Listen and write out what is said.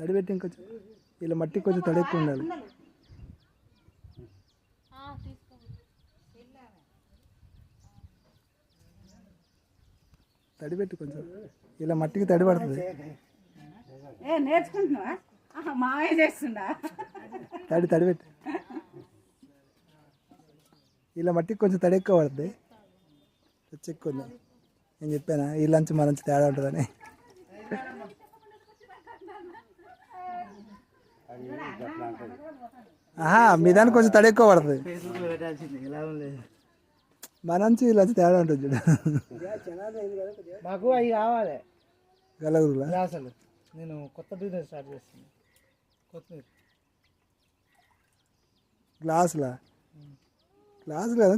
తడి పెట్టి ఇంకొంచెం ఇలా మట్టి కొంచెం తడి ఎక్కువ ఉండాలి. తడి పెట్టి కొంచెం ఇలా మట్టికి తడి పడుతుంది. నేర్చుకుంటున్నావా? మావే చేస్తుండా? తడి పెట్టి ఇలా మట్టికి కొంచెం తడి ఎక్కువ పడుతుంది. ఎక్కువ ఉంది. నేను చెప్పానా ఈ లంచ్ మా లంచ్ తేడా ఉంటుందని. మీ దానికి కొంచెం తడి ఎక్కువ పడుతుంది. మా నుంచి ఈ లంచ్ తేడా ఉంటుంది చూడ. మాకు అవి కావాలి గలగురులా అసలు. నేను కొత్త బిజినెస్ స్టార్ట్ చేస్తాను. కొత్తిమీర గ్లాసులా కదా